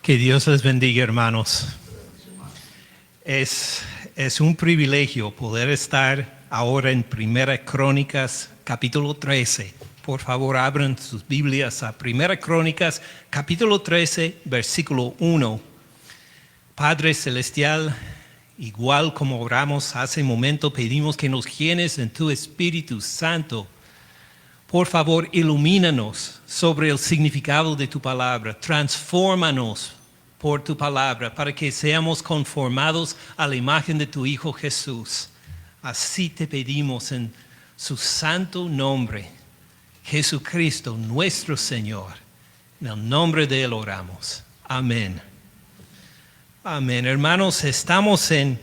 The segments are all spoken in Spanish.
Que Dios les bendiga, hermanos. Es un privilegio poder estar ahora en Primera Crónicas, capítulo 13. Por favor, abran sus Biblias a Primera Crónicas, capítulo 13, versículo 1. Padre Celestial, igual como oramos hace un momento, pedimos que nos llenes en tu Espíritu Santo. Por favor, ilumínanos sobre el significado de tu palabra. Transfórmanos por tu palabra para que seamos conformados a la imagen de tu Hijo Jesús. Así te pedimos en su santo nombre, Jesucristo, nuestro Señor. En el nombre de Él oramos. Amén. Amén. Hermanos, estamos en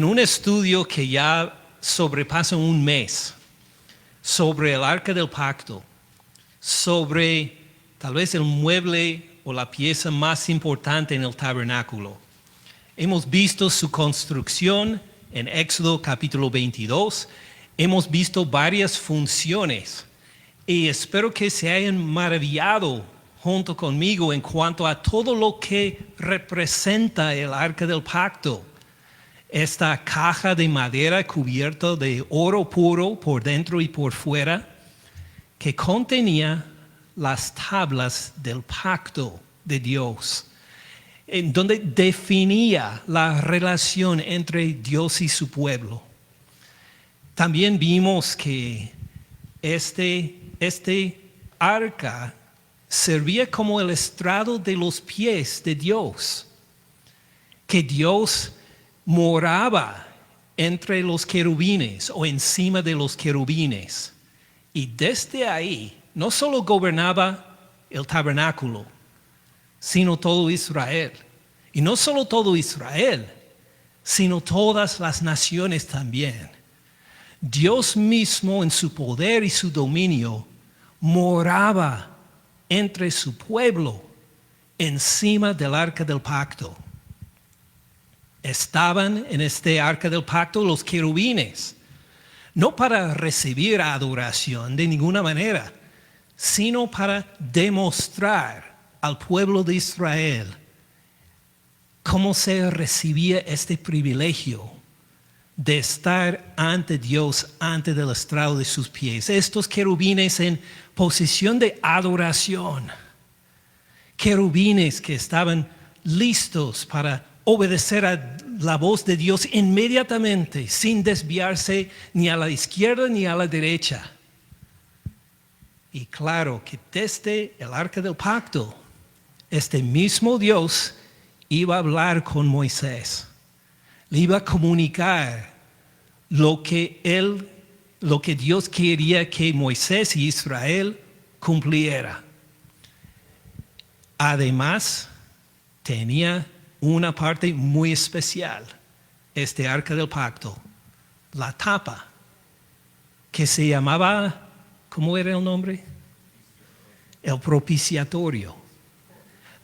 un estudio que ya sobrepasa un mes. Sobre el Arca del Pacto, sobre tal vez el mueble o la pieza más importante en el tabernáculo. Hemos visto su construcción en Éxodo capítulo 22, hemos visto varias funciones y espero que se hayan maravillado junto conmigo en cuanto a todo lo que representa el Arca del Pacto. Esta caja de madera cubierta de oro puro por dentro y por fuera, que contenía las tablas del pacto de Dios, en donde definía la relación entre Dios y su pueblo. También vimos que este arca servía como el estrado de los pies de Dios, que Dios moraba entre los querubines o encima de los querubines. Y desde ahí no solo gobernaba el tabernáculo, sino todo Israel. Y no solo todo Israel, sino todas las naciones también. Dios mismo en su poder y su dominio moraba entre su pueblo encima del arca del pacto. Estaban en este arca del pacto los querubines, no para recibir adoración de ninguna manera, sino para demostrar al pueblo de Israel cómo se recibía este privilegio de estar ante Dios, ante el estrado de sus pies. Estos querubines en posición de adoración, querubines que estaban listos para obedecer a la voz de Dios inmediatamente, sin desviarse ni a la izquierda ni a la derecha. Y claro que desde el arca del pacto, este mismo Dios iba a hablar con Moisés. Le iba a comunicar lo que Dios quería que Moisés y Israel cumpliera. Además, tenía una parte muy especial, este arca del pacto, la tapa, que se llamaba, ¿cómo era el nombre? El propiciatorio,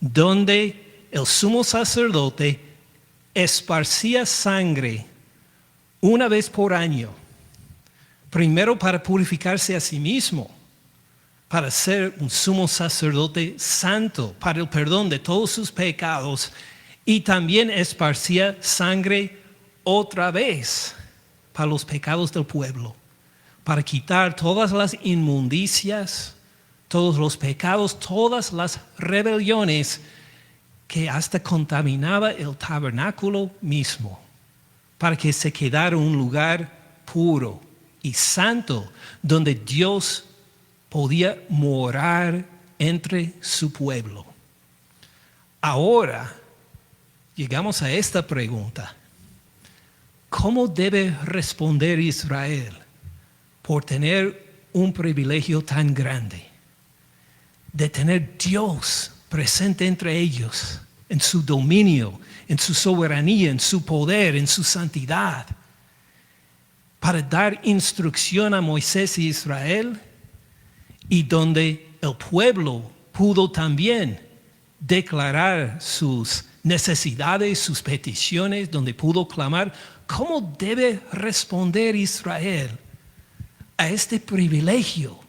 donde el sumo sacerdote esparcía sangre una vez por año, primero para purificarse a sí mismo, para ser un sumo sacerdote santo, para el perdón de todos sus pecados, y también esparcía sangre otra vez para los pecados del pueblo, para quitar todas las inmundicias, todos los pecados, todas las rebeliones que hasta contaminaba el tabernáculo mismo, para que se quedara un lugar puro y santo donde Dios podía morar entre su pueblo. Ahora llegamos a esta pregunta: ¿cómo debe responder Israel por tener un privilegio tan grande de tener Dios presente entre ellos, en su dominio, en su soberanía, en su poder, en su santidad, para dar instrucción a Moisés y Israel, y donde el pueblo pudo también declarar sus necesidades, sus peticiones, donde pudo clamar? ¿Cómo debe responder Israel a este privilegio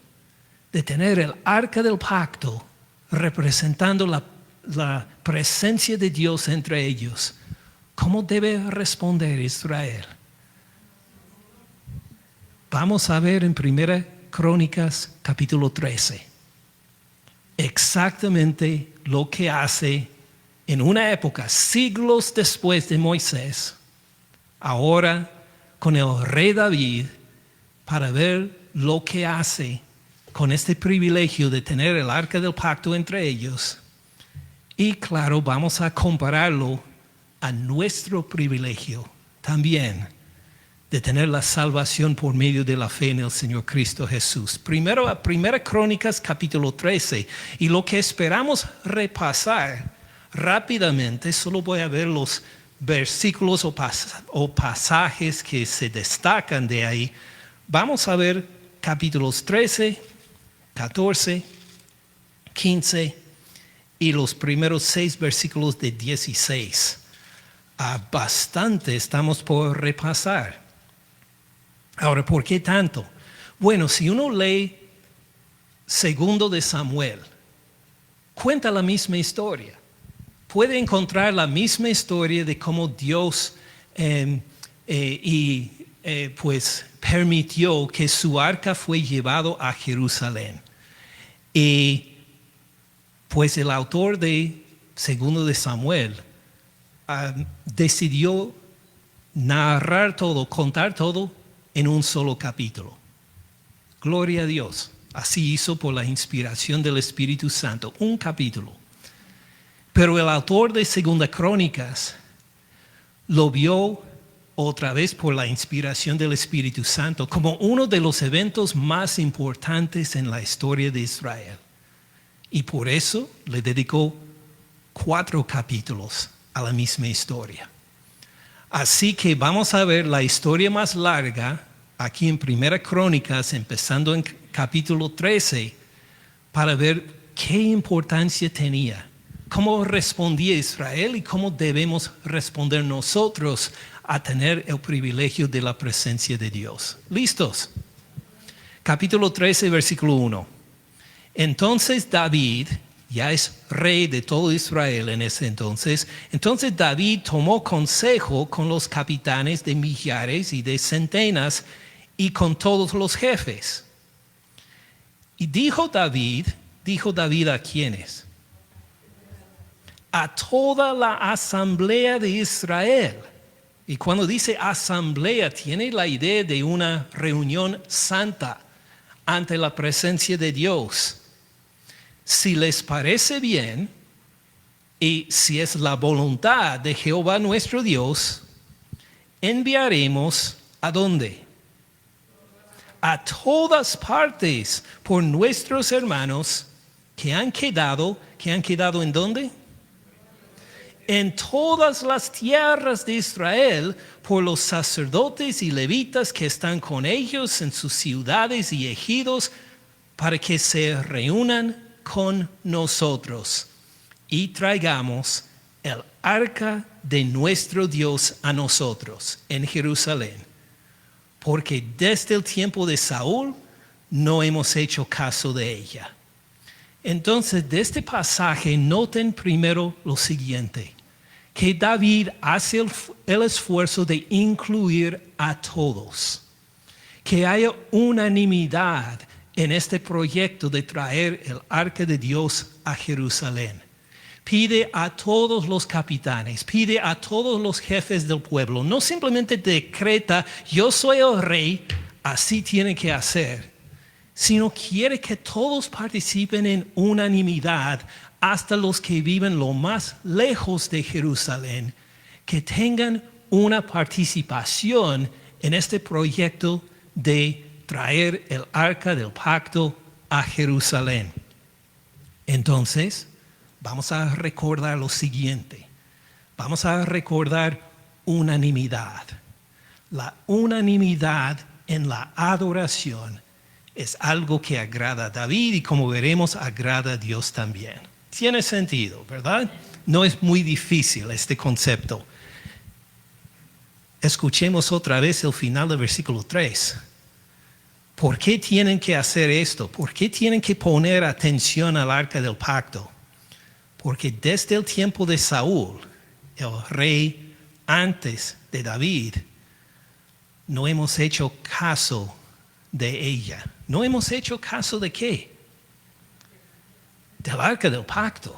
de tener el arca del pacto representando la presencia de Dios entre ellos, ¿cómo debe responder Israel? Vamos a ver en 1 Crónicas capítulo 13 exactamente lo que hace en una época, siglos después de Moisés, ahora con el rey David, para ver lo que hace con este privilegio de tener el arca del pacto entre ellos. Y claro, vamos a compararlo a nuestro privilegio también de tener la salvación por medio de la fe en el Señor Cristo Jesús. Primero a 1 Crónicas capítulo 13, y lo que esperamos repasar rápidamente, solo voy a ver los versículos o pasajes que se destacan de ahí. Vamos a ver capítulos 13, 14, 15 y los primeros 6 versículos de 16. Bastante estamos por repasar. Ahora, ¿por qué tanto? Bueno, si uno lee 2 de Samuel, cuenta la misma historia. Puede encontrar la misma historia de cómo Dios pues permitió que su arca fue llevado a Jerusalén. Y pues el autor de 2 de Samuel decidió narrar todo, contar todo en un solo capítulo. Gloria a Dios. Así hizo por la inspiración del Espíritu Santo, un capítulo. Pero el autor de 2 Crónicas lo vio otra vez por la inspiración del Espíritu Santo como uno de los eventos más importantes en la historia de Israel. Y por eso le dedicó 4 capítulos a la misma historia. Así que vamos a ver la historia más larga aquí en 1 Crónicas, empezando en capítulo 13, para ver qué importancia tenía, cómo respondía Israel y cómo debemos responder nosotros a tener el privilegio de la presencia de Dios. ¿Listos? Capítulo 13, versículo 1. Entonces David, ya es rey de todo Israel en ese entonces, entonces David tomó consejo con los capitanes de millares y de centenas y con todos los jefes. Y dijo David a quiénes? A toda la asamblea de Israel. Y cuando dice asamblea, tiene la idea de una reunión santa ante la presencia de Dios. Si les parece bien, y si es la voluntad de Jehová nuestro Dios, enviaremos ¿a dónde? A todas partes por nuestros hermanos que han quedado ¿en dónde? En todas las tierras de Israel, por los sacerdotes y levitas que están con ellos en sus ciudades y ejidos, para que se reúnan con nosotros y traigamos el arca de nuestro Dios a nosotros en Jerusalén, porque desde el tiempo de Saúl no hemos hecho caso de ella. Entonces, de este pasaje, noten primero lo siguiente, que David hace el esfuerzo de incluir a todos, que haya unanimidad en este proyecto de traer el arca de Dios a Jerusalén. Pide a todos los capitanes, pide a todos los jefes del pueblo, no simplemente decreta, yo soy el rey, así tiene que hacer, sino quiere que todos participen en unanimidad, hasta los que viven lo más lejos de Jerusalén, que tengan una participación en este proyecto de traer el arca del pacto a Jerusalén. Entonces, vamos a recordar lo siguiente. Vamos a recordar unanimidad. La unanimidad en la adoración es algo que agrada a David y, como veremos, agrada a Dios también. Tiene sentido, ¿verdad? No es muy difícil este concepto. Escuchemos otra vez el final del versículo 3. ¿Por qué tienen que hacer esto? ¿Por qué tienen que poner atención al arca del pacto? porque desde el tiempo de Saúl, el rey antes de David, no hemos hecho caso de ella. ¿No hemos hecho caso de qué? Del arca del pacto.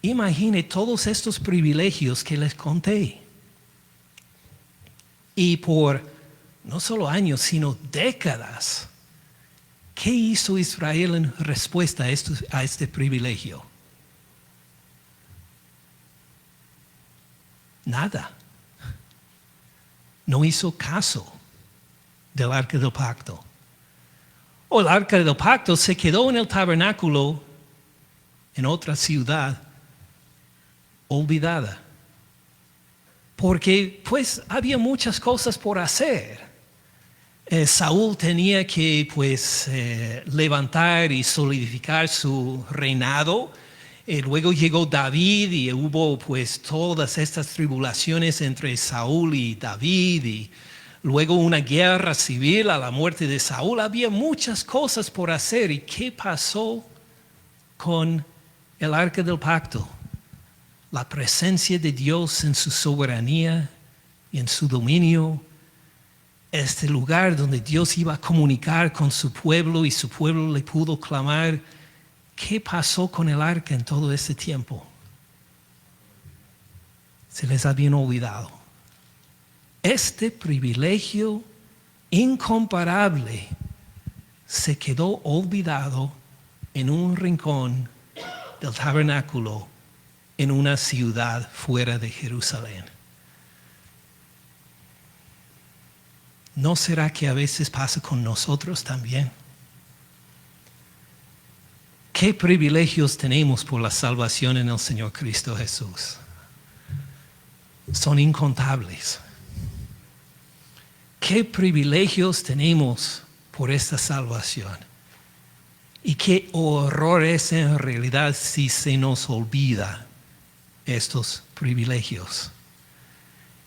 Imagine todos estos privilegios que les conté. Y por no solo años, sino décadas, ¿qué hizo Israel en respuesta a este privilegio? Nada. No hizo caso del arca del pacto. O el arca del pacto se quedó en el tabernáculo en otra ciudad olvidada. Porque pues había muchas cosas por hacer. Saúl tenía que pues levantar y solidificar su reinado. Luego llegó David y hubo pues todas estas tribulaciones entre Saúl y David y luego una guerra civil a la muerte de Saúl. Había muchas cosas por hacer. ¿Y qué pasó con el arca del pacto? La presencia de Dios en su soberanía y en su dominio. Este lugar donde Dios iba a comunicar con su pueblo y su pueblo le pudo clamar. ¿Qué pasó con el arca en todo ese tiempo? Se les había olvidado. Este privilegio incomparable se quedó olvidado en un rincón del tabernáculo en una ciudad fuera de Jerusalén. ¿No será que a veces pasa con nosotros también? ¿Qué privilegios tenemos por la salvación en el Señor Cristo Jesús? Son incontables. ¿Qué privilegios tenemos por esta salvación? Y qué horror es en realidad si se nos olvida estos privilegios.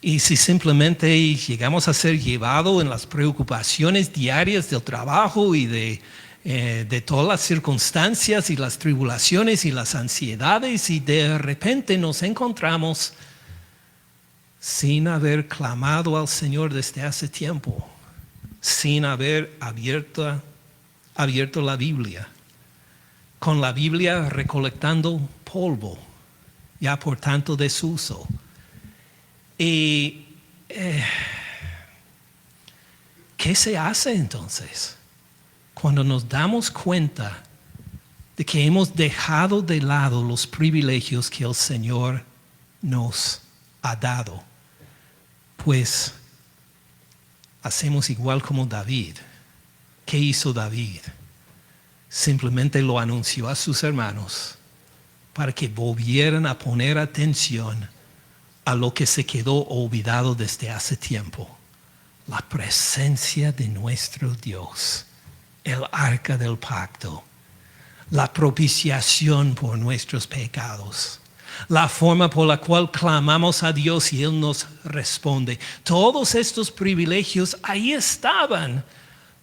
Y si simplemente llegamos a ser llevados en las preocupaciones diarias del trabajo y de todas las circunstancias y las tribulaciones y las ansiedades y de repente nos encontramos sin haber clamado al Señor desde hace tiempo, sin haber abierto la Biblia, con la Biblia recolectando polvo, ya por tanto desuso. Y ¿qué se hace entonces? Cuando nos damos cuenta de que hemos dejado de lado los privilegios que el Señor nos ha dado, pues hacemos igual como David. ¿Qué hizo David? Simplemente lo anunció a sus hermanos para que volvieran a poner atención a lo que se quedó olvidado desde hace tiempo. La presencia de nuestro Dios. El arca del pacto, la propiciación por nuestros pecados, la forma por la cual clamamos a Dios y Él nos responde. Todos estos privilegios ahí estaban,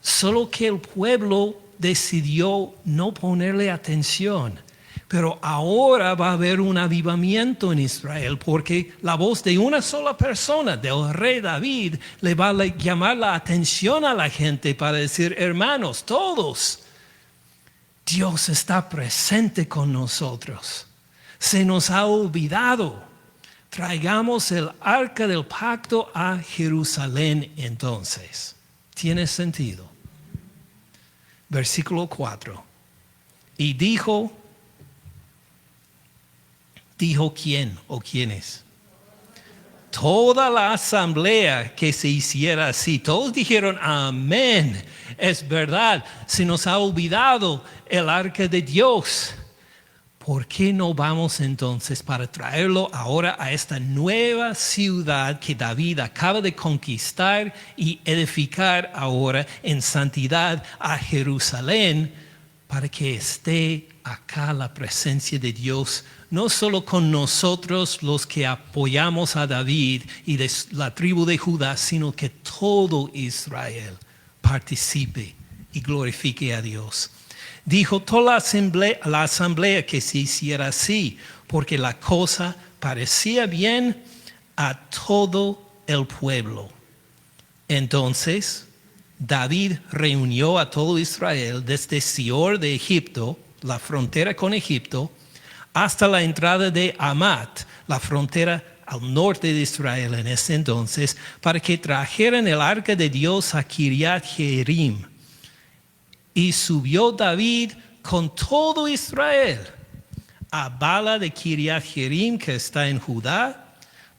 solo que el pueblo decidió no ponerle atención. Pero ahora va a haber un avivamiento en Israel porque la voz de una sola persona, del rey David, le va a llamar la atención a la gente para decir, hermanos, todos, Dios está presente con nosotros. Se nos ha olvidado. Traigamos el arca del pacto a Jerusalén entonces. ¿Tiene sentido? Versículo 4. Y dijo quién o quiénes. Toda la asamblea que se hiciera así. Todos dijeron amén. Es verdad, se nos ha olvidado el arca de Dios. ¿Por qué no vamos entonces para traerlo ahora a esta nueva ciudad que David acaba de conquistar y edificar ahora en santidad a Jerusalén, para que esté acá la presencia de Dios, no solo con nosotros los que apoyamos a David y de la tribu de Judá, sino que todo Israel participe y glorifique a Dios? Dijo toda la asamblea que se hiciera así, porque la cosa parecía bien a todo el pueblo. Entonces David reunió a todo Israel desde Sior de Egipto, la frontera con Egipto, hasta la entrada de Amat, la frontera al norte de Israel en ese entonces, para que trajeran el arca de Dios a Kiriat Jearim. Y subió David con todo Israel a Bala de Kiriat Jearim, que está en Judá,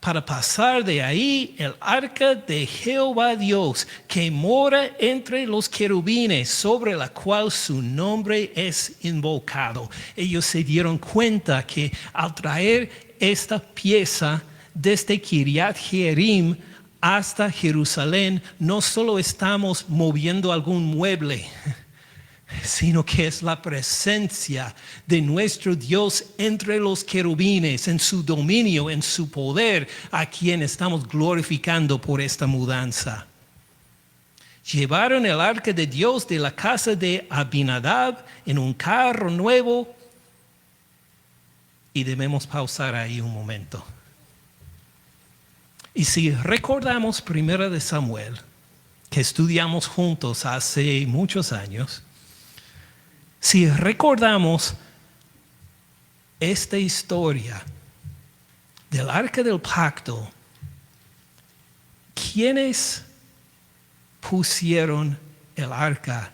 para pasar de ahí el arca de Jehová Dios, que mora entre los querubines, sobre la cual su nombre es invocado. Ellos se dieron cuenta que al traer esta pieza desde Kiriat Jearim hasta Jerusalén, no solo estamos moviendo algún mueble, sino que es la presencia de nuestro Dios entre los querubines, en su dominio, en su poder, a quien estamos glorificando por esta mudanza. Llevaron el arca de Dios de la casa de Abinadab en un carro nuevo, y debemos pausar ahí un momento. Y si recordamos 1 de Samuel, que estudiamos juntos hace muchos años, si recordamos esta historia del arca del pacto, ¿quiénes pusieron el arca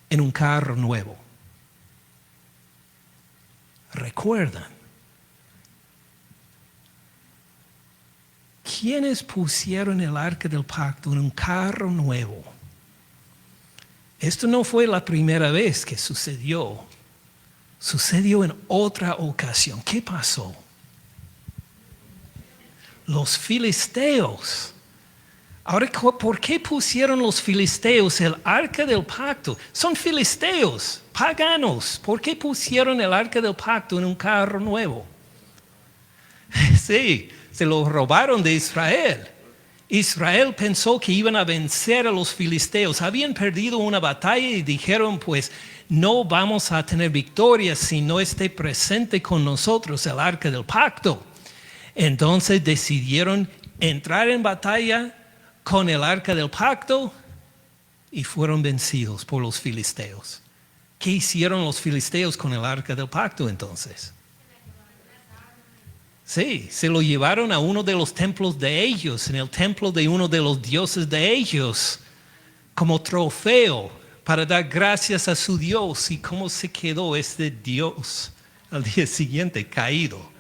en un carro nuevo? ¿Recuerdan? ¿Quiénes pusieron el arca del pacto en un carro nuevo? Esto no fue la primera vez que sucedió. Sucedió en otra ocasión. ¿Qué pasó? Los filisteos. Ahora, ¿por qué pusieron los filisteos el arca del pacto? Son filisteos, paganos. ¿Por qué pusieron el arca del pacto en un carro nuevo? Sí, se lo robaron de Israel. Israel pensó que iban a vencer a los filisteos. Habían perdido una batalla y dijeron, pues, no vamos a tener victoria si no esté presente con nosotros el arca del pacto. Entonces decidieron entrar en batalla con el arca del pacto y fueron vencidos por los filisteos. ¿Qué hicieron los filisteos con el arca del pacto entonces? Sí, se lo llevaron a uno de los templos de ellos, en el templo de uno de los dioses de ellos, como trofeo para dar gracias a su Dios. ¿Y cómo se quedó este Dios al día siguiente? Caído.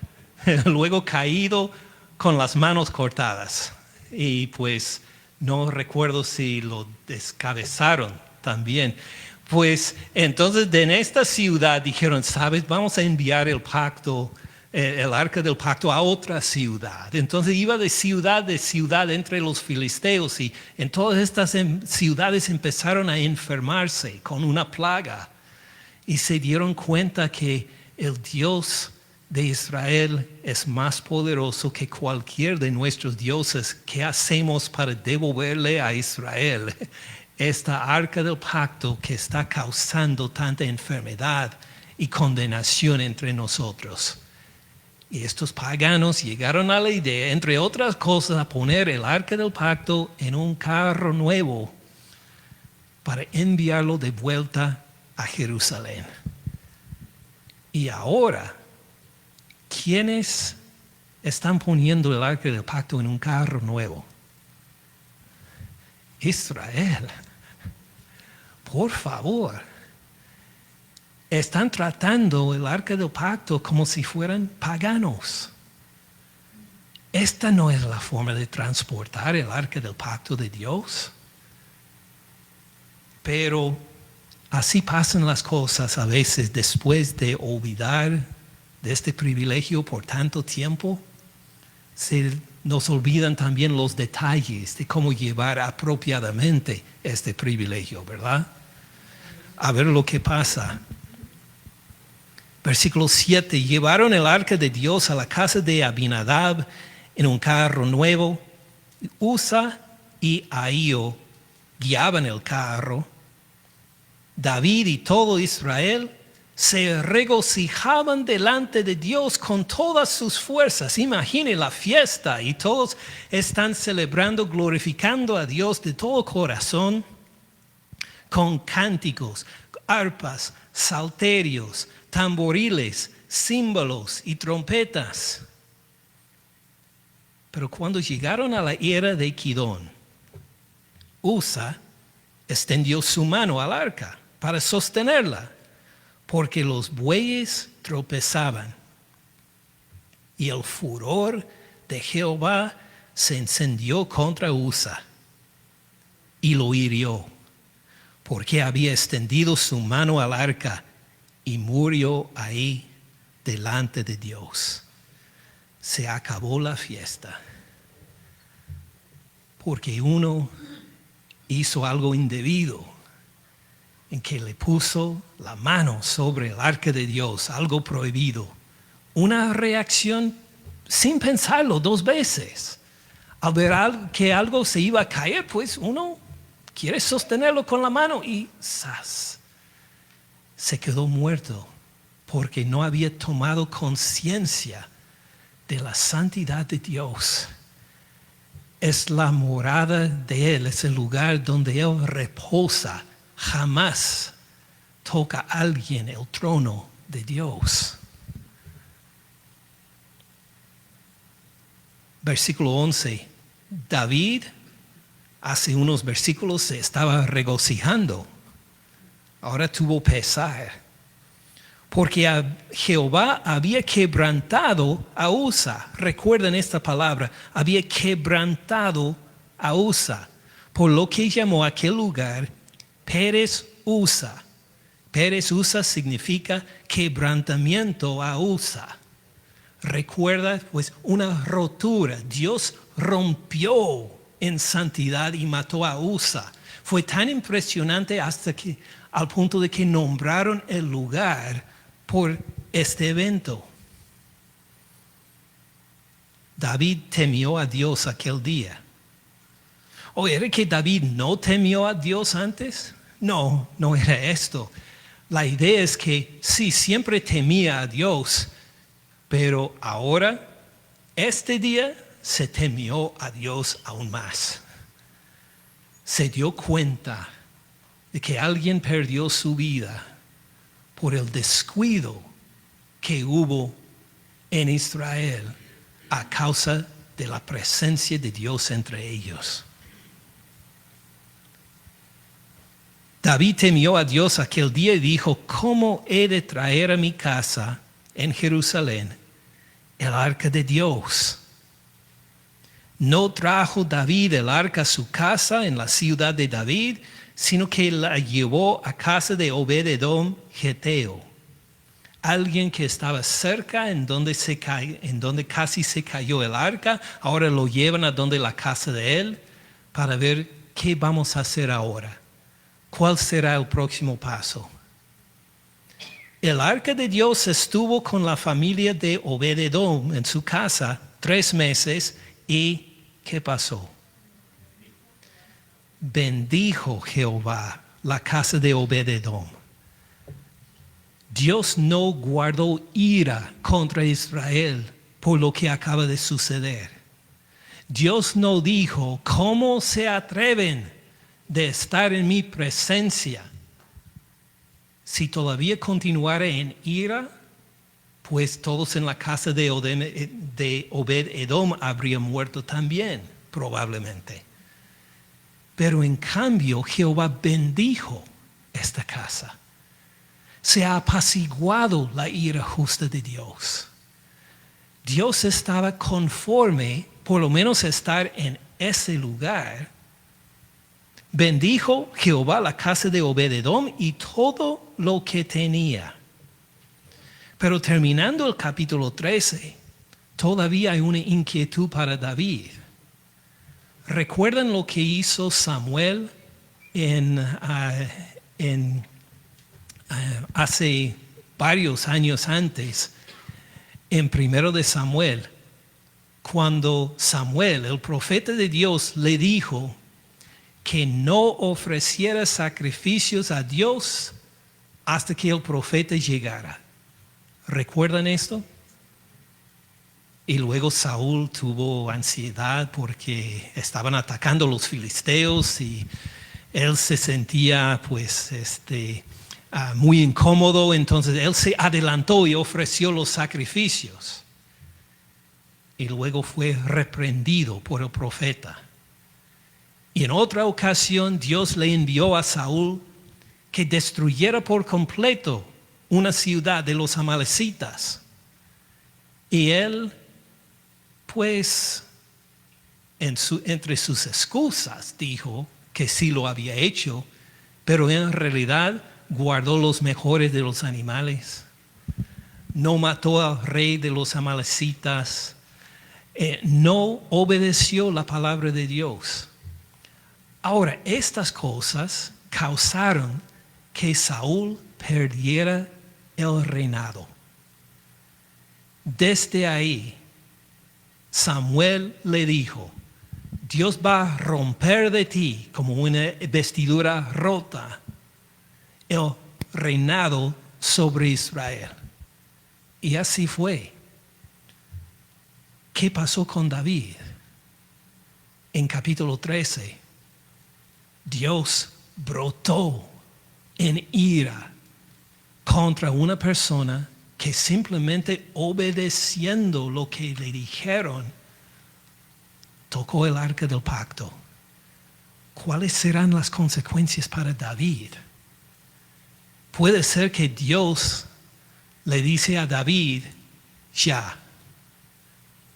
Luego caído con las manos cortadas. Y pues no recuerdo si lo descabezaron también. Pues entonces en esta ciudad dijeron, ¿sabes? Vamos a enviar el arca del pacto a otra ciudad. Entonces iba de ciudad entre los filisteos, y en todas estas ciudades empezaron a enfermarse con una plaga, y se dieron cuenta que el Dios de Israel es más poderoso que cualquier de nuestros dioses. ¿Qué hacemos para devolverle a Israel esta arca del pacto que está causando tanta enfermedad y condenación entre nosotros? Y estos paganos llegaron a la idea, entre otras cosas, a poner el arca del pacto en un carro nuevo para enviarlo de vuelta a Jerusalén. Y ahora, ¿quiénes están poniendo el arca del pacto en un carro nuevo? Israel. Por favor. Están tratando el arca del pacto como si fueran paganos. Esta no es la forma de transportar el arca del pacto de Dios. Pero así pasan las cosas a veces después de olvidar de este privilegio por tanto tiempo. Nos olvidan también los detalles de cómo llevar apropiadamente este privilegio, ¿verdad? A ver lo que pasa. Versículo 7, llevaron el arca de Dios a la casa de Abinadab en un carro nuevo. Usa y Ahío guiaban el carro. David y todo Israel se regocijaban delante de Dios con todas sus fuerzas. Imagine la fiesta y todos están celebrando, glorificando a Dios de todo corazón con cánticos, arpas, salterios, tamboriles, címbalos y trompetas. Pero cuando llegaron a la era de Kidón, Usa extendió su mano al arca para sostenerla, porque los bueyes tropezaban. Y el furor de Jehová se encendió contra Usa y lo hirió, porque había extendido su mano al arca y murió ahí delante de Dios. Se acabó la fiesta, porque uno hizo algo indebido, en que le puso la mano sobre el arca de Dios, algo prohibido. Una reacción sin pensarlo 2 veces. Al ver que algo se iba a caer, pues uno quiere sostenerlo con la mano y ¡zas! Se quedó muerto porque no había tomado conciencia de la santidad de Dios. Es la morada de Él, es el lugar donde Él reposa. Jamás toca a alguien el trono de Dios. Versículo 11. David, hace unos versículos, se estaba regocijando. Ahora tuvo pesar, porque Jehová había quebrantado a Usa. Recuerden esta palabra, había quebrantado a Usa, por lo que llamó a aquel lugar Pérez Usa. Pérez Usa significa quebrantamiento a Usa. Recuerda, pues, una rotura. Dios rompió en santidad y mató a Usa. Fue tan impresionante al punto de que nombraron el lugar por este evento. David temió a Dios aquel día. ¿O era que David no temió a Dios antes? No, no era esto. La idea es que sí, siempre temía a Dios, pero ahora, este día, se temió a Dios aún más. Se dio cuenta de que alguien perdió su vida por el descuido que hubo en Israel a causa de la presencia de Dios entre ellos. David temió a Dios aquel día y dijo: ¿cómo he de traer a mi casa en Jerusalén el arca de Dios? No trajo David el arca a su casa en la ciudad de David, sino que la llevó a casa de Obed-edom Geteo, alguien que estaba cerca en donde casi se cayó el arca. Ahora lo llevan a donde la casa de él para ver qué vamos a hacer ahora. ¿Cuál será el próximo paso? El arca de Dios estuvo con la familia de Obed-edom en su casa 3 meses y ¿qué pasó? Bendijo Jehová la casa de Obed-edom. Dios no guardó ira contra Israel por lo que acaba de suceder. Dios no dijo: ¿cómo se atreven de estar en mi presencia? Si todavía continuara en ira, pues todos en la casa de Obed-edom habrían muerto también, probablemente. Pero en cambio Jehová bendijo esta casa. Se ha apaciguado la ira justa de Dios. Dios estaba conforme, por lo menos, estar en ese lugar. Bendijo Jehová la casa de Obed-edom y todo lo que tenía. Pero terminando el capítulo 13, todavía hay una inquietud para David. ¿Recuerdan lo que hizo Samuel hace varios años antes, en 1 de Samuel, cuando Samuel, el profeta de Dios, le dijo que no ofreciera sacrificios a Dios hasta que el profeta llegara. ¿Recuerdan esto? Y luego Saúl tuvo ansiedad porque estaban atacando los filisteos y él se sentía muy incómodo. Entonces él se adelantó y ofreció los sacrificios. Y luego fue reprendido por el profeta. Y en otra ocasión Dios le envió a Saúl que destruyera por completo una ciudad de los amalecitas. Y él, entre sus excusas, dijo que sí lo había hecho, pero en realidad guardó los mejores de los animales. No mató al rey de los amalecitas. No obedeció la palabra de Dios. Ahora, estas cosas causaron que Saúl perdiera el reinado. Desde ahí, Samuel le dijo: Dios va a romper de ti como una vestidura rota el reinado sobre Israel. Y así fue. ¿Qué pasó con David? En capítulo 13, Dios brotó en ira contra una persona que simplemente obedeciendo lo que le dijeron, tocó el arca del pacto. ¿Cuáles serán las consecuencias para David? Puede ser que Dios le dice a David: ya,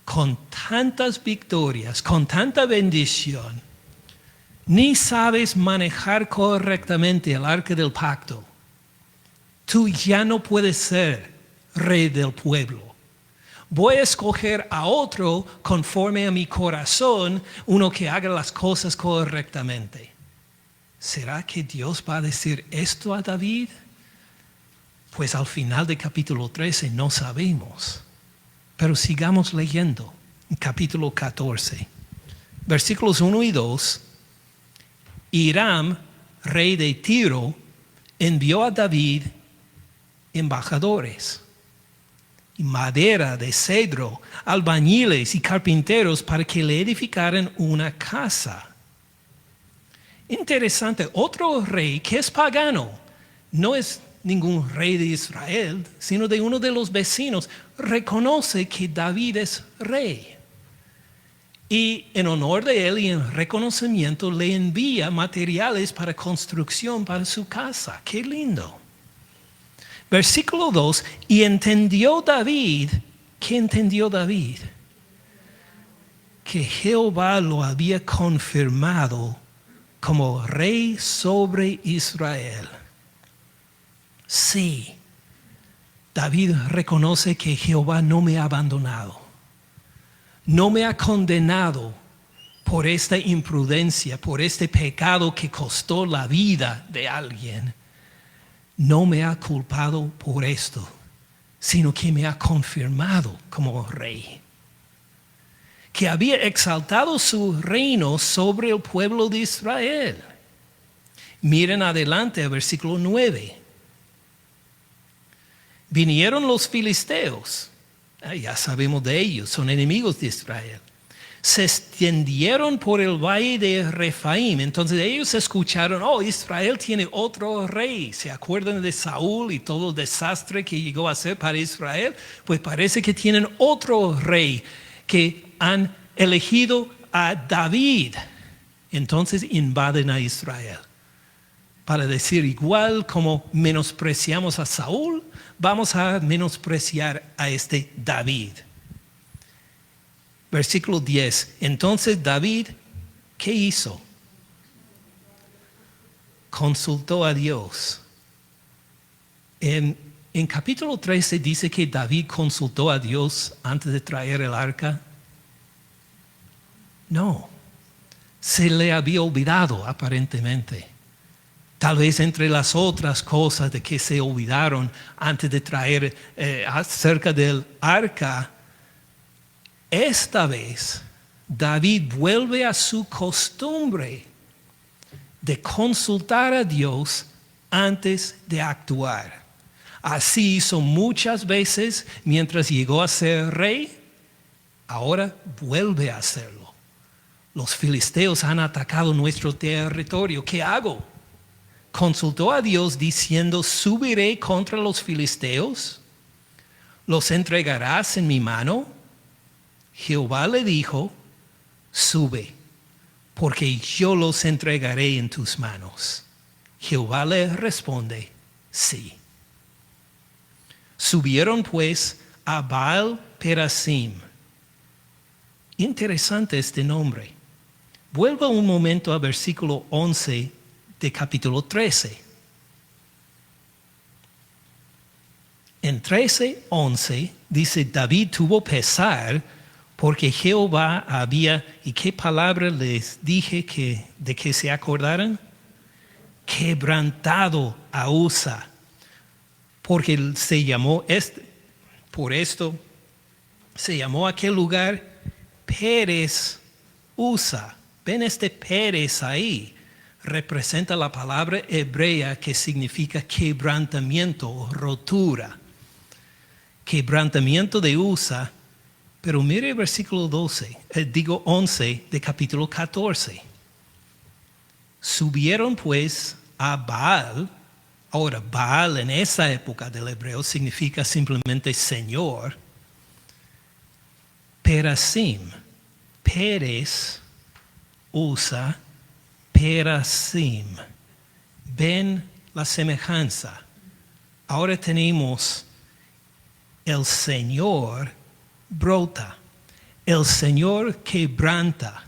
con tantas victorias, con tanta bendición, ni sabes manejar correctamente el arca del pacto. Tú ya no puedes ser rey del pueblo. Voy a escoger a otro conforme a mi corazón, uno que haga las cosas correctamente. ¿Será que Dios va a decir esto a David? Pues al final de capítulo 13 no sabemos. Pero sigamos leyendo. En capítulo 14, versículos 1 y 2. Hiram, rey de Tiro, envió a David embajadores y madera de cedro, albañiles y carpinteros para que le edificaran una casa. Interesante, otro rey que es pagano, no es ningún rey de Israel, sino de uno de los vecinos, reconoce que David es rey. Y en honor de él y en reconocimiento le envía materiales para construcción para su casa. ¡Qué lindo! Versículo 2, y entendió David. ¿Qué entendió David? Que Jehová lo había confirmado como rey sobre Israel. Sí, David reconoce que Jehová no me ha abandonado. No me ha condenado por esta imprudencia, por este pecado que costó la vida de alguien. No me ha culpado por esto, sino que me ha confirmado como rey. Que había exaltado su reino sobre el pueblo de Israel. Miren adelante al versículo 9. Vinieron los filisteos. Ya sabemos de ellos, son enemigos de Israel. Se extendieron por el valle de Refaim. Entonces ellos escucharon: oh, Israel tiene otro rey. ¿Se acuerdan de Saúl y todo el desastre que llegó a ser para Israel? Pues parece que tienen otro rey, que han elegido a David. Entonces invaden a Israel para decir: igual como menospreciamos a Saúl, vamos a menospreciar a este David. Versículo 10. Entonces David, ¿qué hizo? Consultó a Dios. En capítulo 13 dice que David consultó a Dios antes de traer el arca. No, se le había olvidado aparentemente. Tal vez entre las otras cosas de que se olvidaron antes de traer acerca del arca, esta vez David vuelve a su costumbre de consultar a Dios antes de actuar. Así hizo muchas veces mientras llegó a ser rey. Ahora vuelve a hacerlo. Los filisteos han atacado nuestro territorio. ¿Qué hago? Consultó a Dios diciendo: ¿subiré contra los filisteos? ¿Los entregarás en mi mano? Jehová le dijo: sube, porque yo los entregaré en tus manos. Jehová le responde: sí. Subieron pues a Baal Perasim. Interesante este nombre. Vuelva un momento al versículo 11 de capítulo 13. En 13:11 dice: David tuvo pesar porque Jehová había, ¿y qué palabra les dije de que se acordaran? Quebrantado a Usa. Porque se llamó por esto se llamó aquel lugar Pérez Usa. Ven este Pérez ahí. Representa la palabra hebrea que significa quebrantamiento o rotura. Quebrantamiento de Usa. Pero mire el versículo 11 de capítulo 14. Subieron pues a Baal. Ahora, Baal en esa época del hebreo significa simplemente Señor. Perasim. Pérez, Usa, Perasim. Ven la semejanza. Ahora tenemos el Señor brota. El Señor quebranta.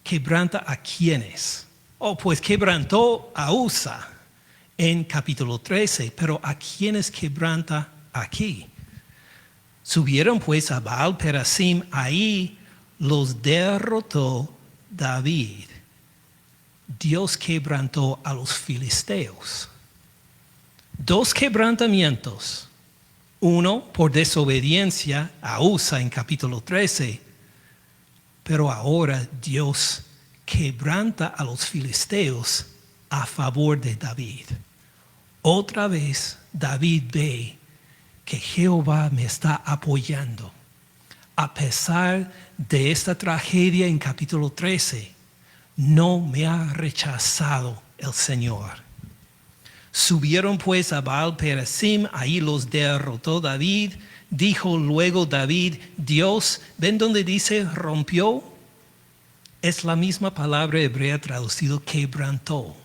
¿Quebranta a quiénes? Pues quebrantó a Usa en capítulo 13, pero ¿a quiénes quebranta aquí? Subieron pues a Baal Perasim, ahí los derrotó David. Dios quebrantó a los filisteos. 2 quebrantamientos. Uno por desobediencia a Usa en capítulo 13, pero ahora Dios quebranta a los filisteos a favor de David. Otra vez David ve que Jehová me está apoyando. A pesar de esta tragedia en capítulo 13, no me ha rechazado el Señor. Subieron pues a Baal Perasim, ahí los derrotó David. Dijo luego David: Dios, ¿ven donde dice rompió? Es la misma palabra hebrea traducido quebrantó.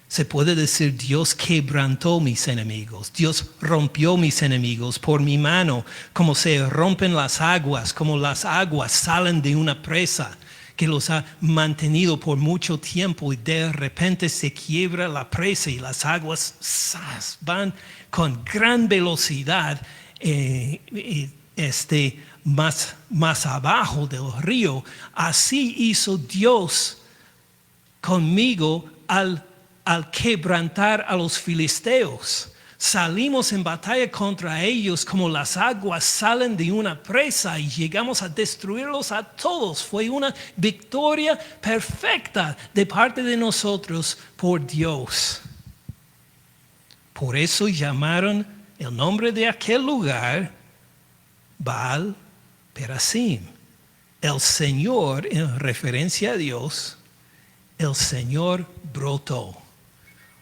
Se puede decir: Dios quebrantó mis enemigos. Dios rompió mis enemigos por mi mano, como se rompen las aguas, como las aguas salen de una presa que los ha mantenido por mucho tiempo y de repente se quiebra la presa y las aguas van con gran velocidad más abajo del río. Así hizo Dios conmigo al quebrantar a los filisteos. Salimos en batalla contra ellos como las aguas salen de una presa y llegamos a destruirlos a todos. Fue una victoria perfecta de parte de nosotros por Dios. Por eso llamaron el nombre de aquel lugar Baal Perasim. El Señor, en referencia a Dios, el Señor brotó.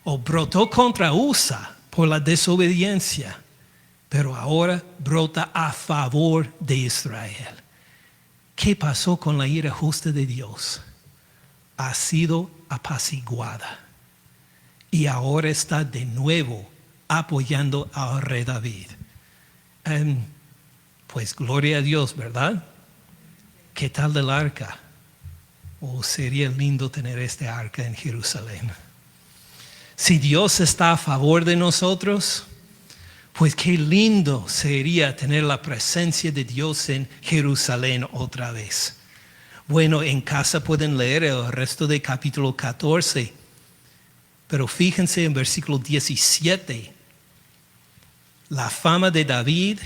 O brotó contra Usa por la desobediencia, pero ahora brota a favor de Israel. ¿Qué pasó con la ira justa de Dios? Ha sido apaciguada y ahora está de nuevo apoyando al rey David. Pues gloria a Dios, ¿verdad? ¿Qué tal del arca? Sería lindo tener este arca en Jerusalén. Si Dios está a favor de nosotros, pues qué lindo sería tener la presencia de Dios en Jerusalén otra vez. Bueno, en casa pueden leer el resto del capítulo 14, pero fíjense en versículo 17. La fama de David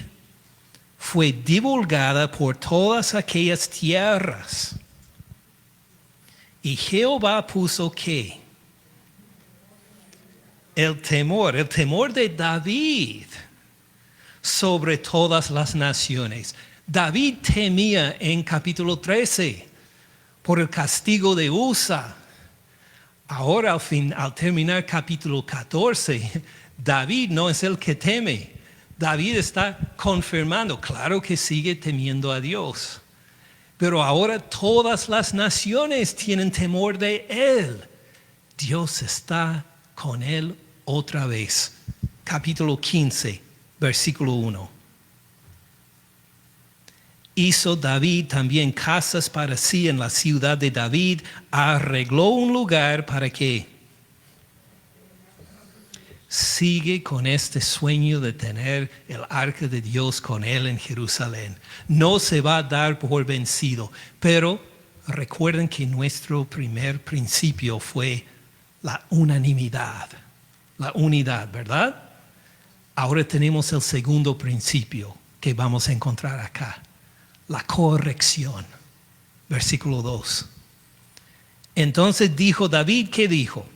fue divulgada por todas aquellas tierras. Y Jehová puso ¿qué? el temor de David sobre todas las naciones. David temía en capítulo 13 por el castigo de Usa. Ahora al terminar capítulo 14, David no es el que teme. David está confirmando, claro que sigue temiendo a Dios. Pero ahora todas las naciones tienen temor de él. Dios está con él otra vez. Capítulo 15, versículo 1. Hizo David también casas para sí en la ciudad de David. Arregló un lugar para que sigue con este sueño de tener el arca de Dios con él en Jerusalén. No se va a dar por vencido. Pero recuerden que nuestro primer principio fue la unanimidad, la unidad, ¿verdad? Ahora tenemos el segundo principio que vamos a encontrar acá. La corrección. Versículo 2. Entonces dijo David, ¿qué dijo?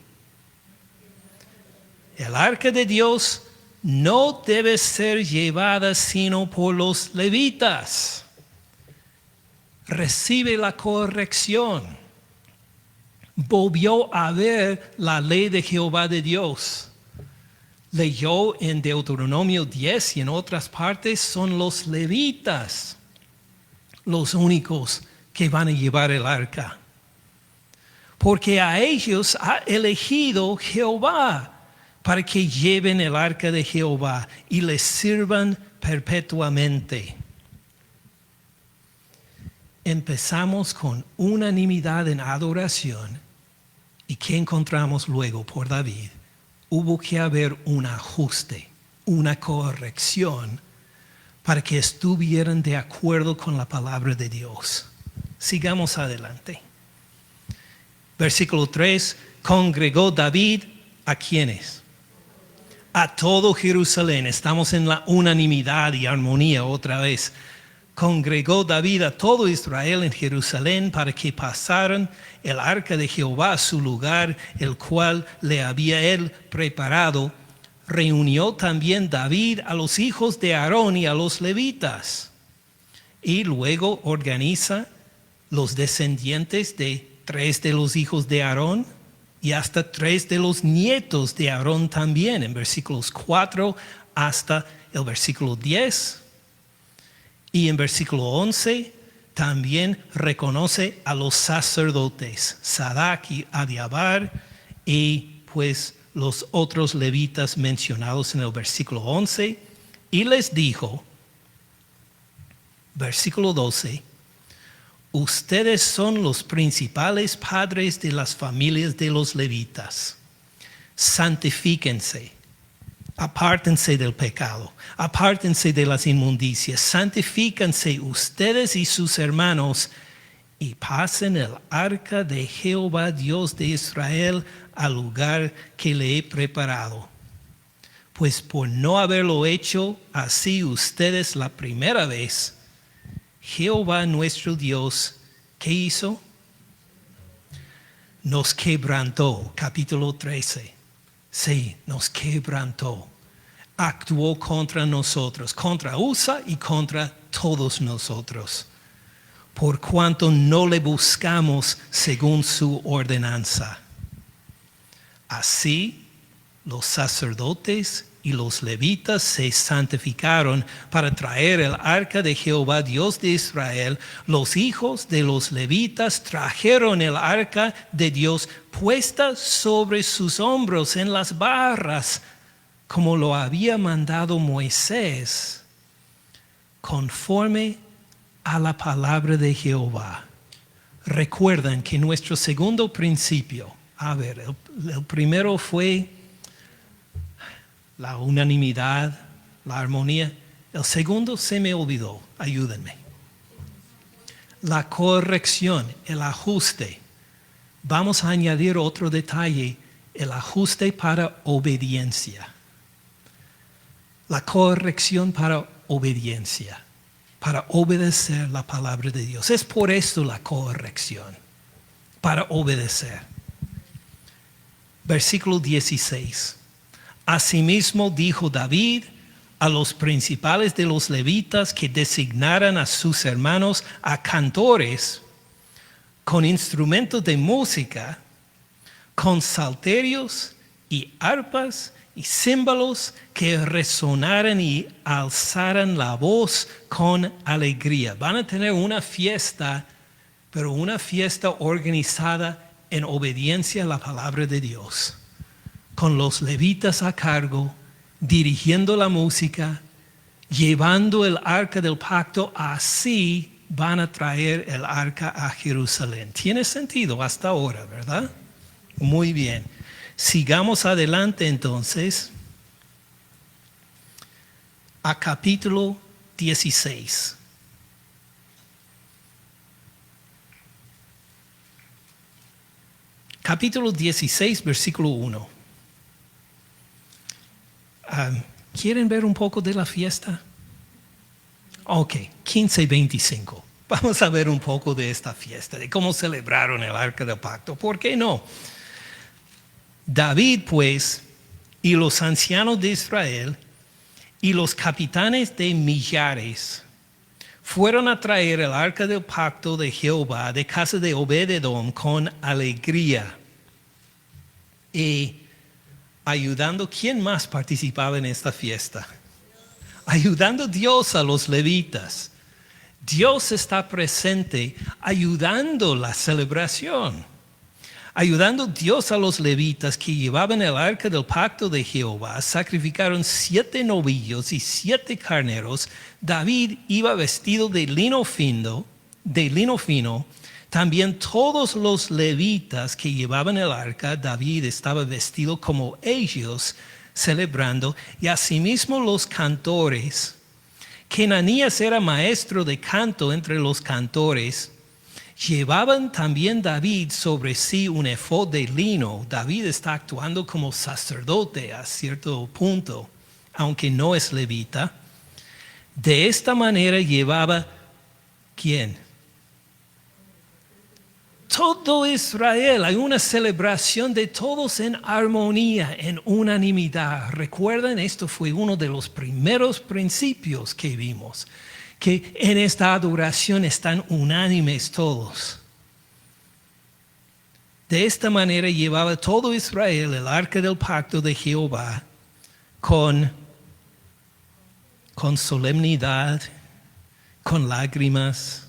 El arca de Dios no debe ser llevada sino por los levitas. Recibe la corrección. Volvió a ver la ley de Jehová de Dios. Leyó en Deuteronomio 10 y en otras partes son los levitas los únicos que van a llevar el arca. Porque a ellos ha elegido Jehová para que lleven el arca de Jehová y les sirvan perpetuamente. Empezamos con unanimidad en adoración. ¿Y qué encontramos luego por David? Hubo que haber un ajuste, una corrección para que estuvieran de acuerdo con la palabra de Dios. Sigamos adelante. Versículo 3. Congregó David ¿a quiénes? A todo Jerusalén. Estamos en la unanimidad y armonía otra vez. Congregó David a todo Israel en Jerusalén para que pasaran el arca de Jehová a su lugar, el cual le había él preparado. Reunió también David a los hijos de Aarón y a los levitas. Y luego organiza los descendientes de 3 de los hijos de Aarón y hasta 3 de los nietos de Aarón también, en versículos 4 hasta el versículo 10. Y en versículo 11 también reconoce a los sacerdotes, Sadac y Abiatar, y pues los otros levitas mencionados en el versículo 11, y les dijo, versículo 12, ustedes son los principales padres de las familias de los levitas. Santifíquense, apártense del pecado, apártense de las inmundicias, santifíquense ustedes y sus hermanos, y pasen el arca de Jehová Dios de Israel al lugar que le he preparado. Pues por no haberlo hecho así ustedes la primera vez, Jehová nuestro Dios, ¿qué hizo? Nos quebrantó, capítulo 13. Sí, nos quebrantó. Actuó contra nosotros, contra Usa y contra todos nosotros, por cuanto no le buscamos según su ordenanza. Así, los sacerdotes y los levitas se santificaron para traer el arca de Jehová Dios de Israel. Los hijos de los levitas trajeron el arca de Dios puesta sobre sus hombros en las barras, como lo había mandado Moisés, conforme a la palabra de Jehová. Recuerden que nuestro segundo principio, el primero fue la unanimidad, la armonía. El segundo se me olvidó, ayúdenme. La corrección, el ajuste. Vamos a añadir otro detalle, el ajuste para obediencia. La corrección para obediencia, para obedecer la palabra de Dios. Es por esto la corrección, para obedecer. Versículo 16. Asimismo dijo David a los principales de los levitas que designaran a sus hermanos a cantores con instrumentos de música, con salterios y arpas y címbalos que resonaran y alzaran la voz con alegría. Van a tener una fiesta, pero una fiesta organizada en obediencia a la palabra de Dios, con los levitas a cargo, dirigiendo la música, llevando el arca del pacto. Así van a traer el arca a Jerusalén. Tiene sentido hasta ahora, ¿verdad? Muy bien. Sigamos adelante entonces a capítulo 16. Capítulo 16, versículo 1. ¿Quieren ver un poco de la fiesta? Ok, 15:25. Vamos a ver un poco de esta fiesta, de cómo celebraron el arca del pacto. ¿Por qué no? David, pues, y los ancianos de Israel y los capitanes de millares fueron a traer el arca del pacto de Jehová de casa de Obed-edom con alegría. Y ayudando, ¿quién más participaba en esta fiesta? Ayudando Dios a los levitas. Dios está presente ayudando la celebración. Ayudando Dios a los levitas que llevaban el arca del pacto de Jehová, sacrificaron 7 novillos y 7 carneros. David iba vestido de lino fino. También todos los levitas que llevaban el arca, David estaba vestido como ellos, celebrando. Y asimismo los cantores, que Ananías era maestro de canto entre los cantores, llevaban también David sobre sí un efod de lino. David está actuando como sacerdote a cierto punto, aunque no es levita. De esta manera llevaba, ¿quién? Todo Israel. Hay una celebración de todos en armonía, en unanimidad. Recuerden, esto fue uno de los primeros principios que vimos, que en esta adoración están unánimes todos. De esta manera llevaba todo Israel el arca del pacto de Jehová con solemnidad, con lágrimas.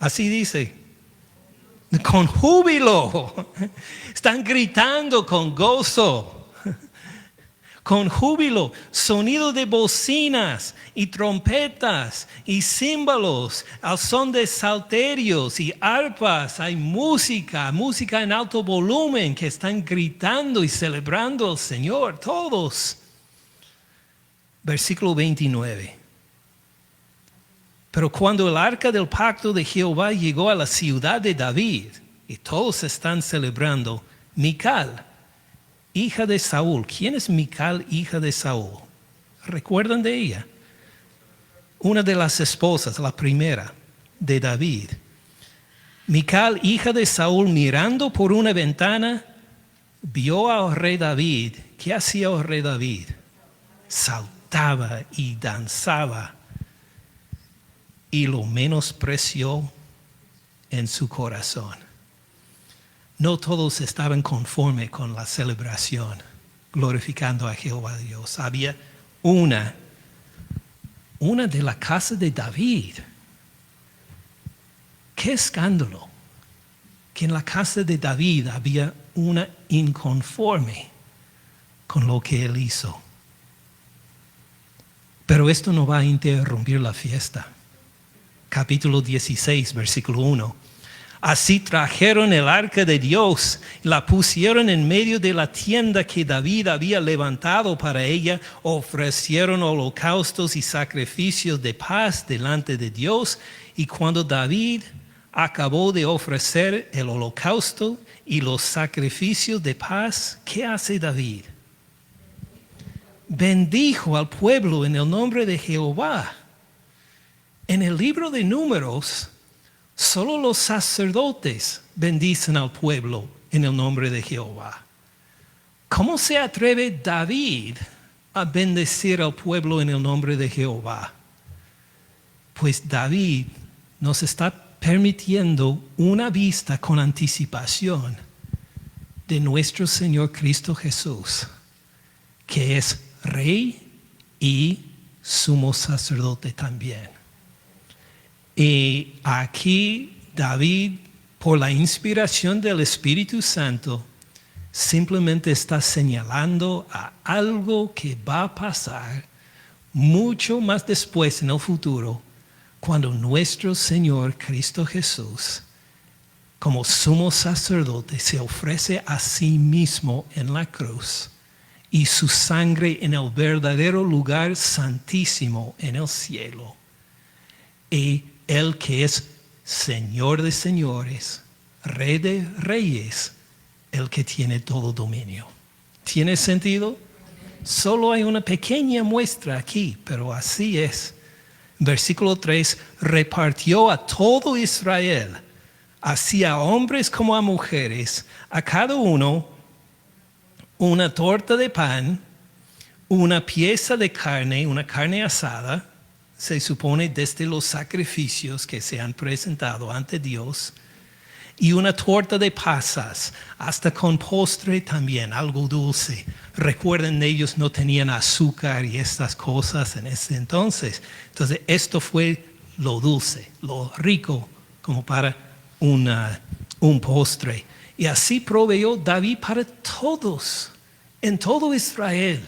Así dice, con júbilo. Están gritando con gozo. Con júbilo, sonido de bocinas y trompetas y címbalos, al son de salterios y arpas. Hay música en alto volumen que están gritando y celebrando al Señor, todos. Versículo 29. Pero cuando el arca del pacto de Jehová llegó a la ciudad de David, y todos están celebrando, Mical, hija de Saúl. ¿Quién es Mical, hija de Saúl? ¿Recuerdan de ella? Una de las esposas, la primera de David. Mical, hija de Saúl, mirando por una ventana, vio al rey David. ¿Qué hacía el rey David? Saltaba y danzaba y lo menospreció en su corazón. No todos estaban conformes con la celebración, glorificando a Jehová Dios. Había una de la casa de David. ¡Qué escándalo! Que en la casa de David había una inconforme con lo que él hizo. Pero esto no va a interrumpir la fiesta. Capítulo 16, versículo 1. Así trajeron el arca de Dios, la pusieron en medio de la tienda que David había levantado para ella, ofrecieron holocaustos y sacrificios de paz delante de Dios. Y cuando David acabó de ofrecer el holocausto y los sacrificios de paz, ¿qué hace David? Bendijo al pueblo en el nombre de Jehová. En el libro de Números, solo los sacerdotes bendicen al pueblo en el nombre de Jehová. ¿Cómo se atreve David a bendecir al pueblo en el nombre de Jehová? Pues David nos está permitiendo una vista con anticipación de nuestro Señor Cristo Jesús, que es Rey y sumo sacerdote también. Y aquí David, por la inspiración del Espíritu Santo, simplemente está señalando a algo que va a pasar mucho más después en el futuro, cuando nuestro Señor Cristo Jesús, como sumo sacerdote, se ofrece a sí mismo en la cruz y su sangre en el verdadero lugar santísimo en el cielo. Y Él que es Señor de señores, Rey de reyes, el que tiene todo dominio. ¿Tiene sentido? Solo hay una pequeña muestra aquí, pero así es. Versículo 3, repartió a todo Israel, así a hombres como a mujeres, a cada uno una torta de pan, una pieza de carne, una carne asada, se supone desde los sacrificios que se han presentado ante Dios, y una torta de pasas, hasta con postre también, algo dulce. Recuerden, ellos no tenían azúcar y estas cosas en ese entonces. Entonces, esto fue lo dulce, lo rico, como para un postre. Y así proveyó David para todos, en todo Israel,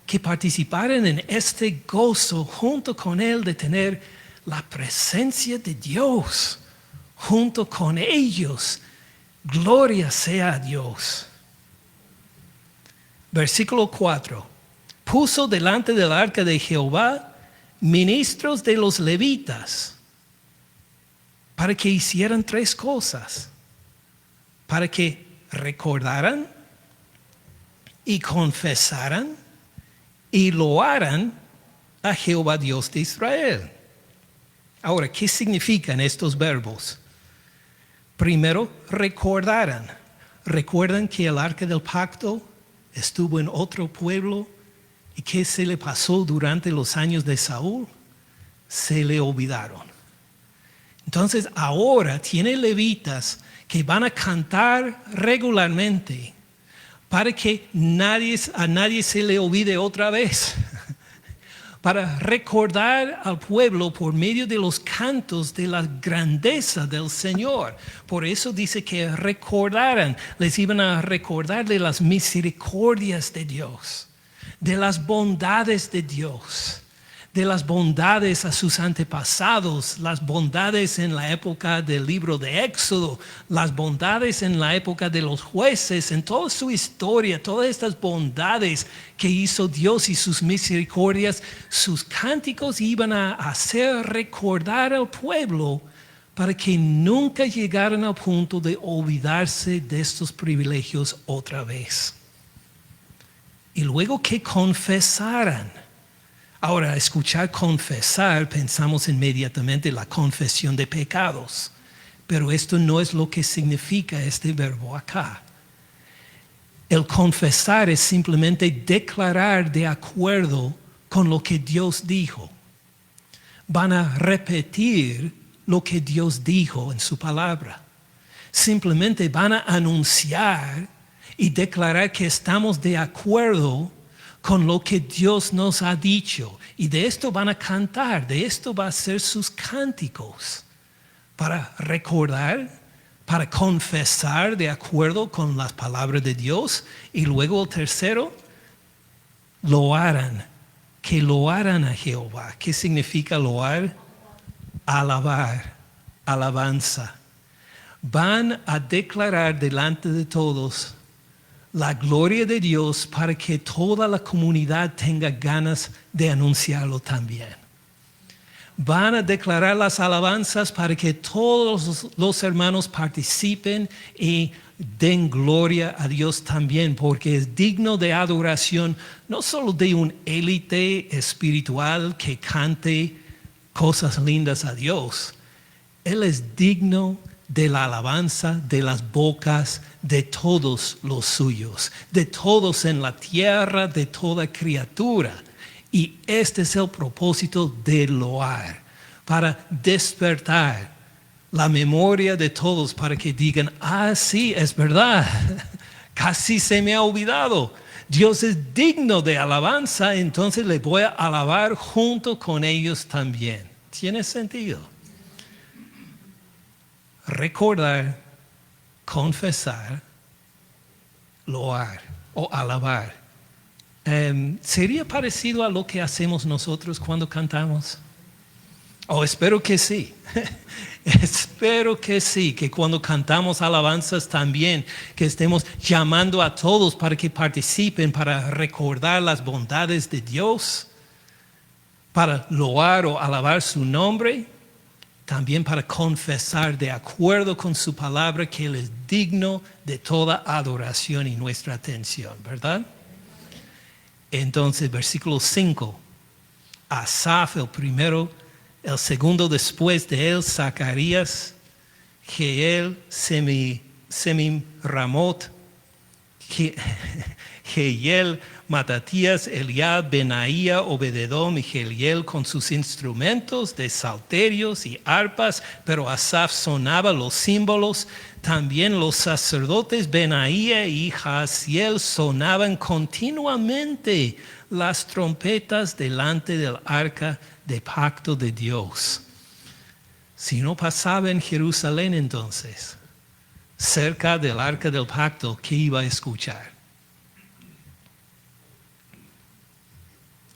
que participaran en este gozo junto con él de tener la presencia de Dios junto con ellos. Gloria sea a Dios. Versículo 4. Puso delante del arca de Jehová ministros de los levitas para que hicieran tres cosas: para que recordaran y confesaran y loaran a Jehová Dios de Israel. Ahora, ¿qué significan estos verbos? Primero, recordaran. ¿Recuerdan que el arca del pacto estuvo en otro pueblo y qué se le pasó durante los años de Saúl? Se le olvidaron. Entonces ahora tiene levitas que van a cantar regularmente para que a nadie se le olvide otra vez. Para recordar al pueblo por medio de los cantos de la grandeza del Señor. Por eso dice que recordaran, les iban a recordar de las misericordias de Dios, de las bondades de Dios, de las bondades a sus antepasados, las bondades en la época del libro de Éxodo, las bondades en la época de los jueces, en toda su historia, todas estas bondades que hizo Dios y sus misericordias. Sus cánticos iban a hacer recordar al pueblo para que nunca llegaran al punto de olvidarse de estos privilegios otra vez. Y luego que confesaran. Ahora, escuchar confesar, pensamos inmediatamente en la confesión de pecados. Pero esto no es lo que significa este verbo acá. El confesar es simplemente declarar de acuerdo con lo que Dios dijo. Van a repetir lo que Dios dijo en su palabra. Simplemente van a anunciar y declarar que estamos de acuerdo con lo que Dios nos ha dicho. Y de esto van a cantar, de esto va a ser sus cánticos. Para recordar, para confesar de acuerdo con las palabras de Dios. Y luego el tercero, loaran, que loaran a Jehová. ¿Qué significa loar? Alabar, alabanza. Van a declarar delante de todos la gloria de Dios para que toda la comunidad tenga ganas de anunciarlo también. Van a declarar las alabanzas para que todos los hermanos participen y den gloria a Dios también, porque es digno de adoración no solo de un élite espiritual que cante cosas lindas a Dios. Él es digno de la alabanza de las bocas de todos los suyos, de todos en la tierra, de toda criatura. Y este es el propósito del loar, para despertar la memoria de todos, para que digan, sí, es verdad, casi se me ha olvidado. Dios es digno de alabanza, entonces le voy a alabar junto con ellos también. ¿Tiene sentido? Recordar, confesar, loar o alabar. ¿Sería parecido a lo que hacemos nosotros cuando cantamos? Espero que sí. Espero que sí, que cuando cantamos alabanzas también, que estemos llamando a todos para que participen, para recordar las bondades de Dios, para loar o alabar su nombre, también para confesar de acuerdo con su palabra que Él es digno de toda adoración y nuestra atención, ¿verdad? Entonces, versículo 5, Asaf el primero, el segundo después de él, Zacarías, Jeiel, Semimramot, Jeiel, Matatías, Eliab, Benaía, Obededom y Jeiel con sus instrumentos de salterios y arpas, pero Asaf sonaba los símbolos. También los sacerdotes Benaía y Jaasiel sonaban continuamente las trompetas delante del arca de pacto de Dios. Si no pasaba en Jerusalén entonces, cerca del arca del pacto, ¿qué iba a escuchar?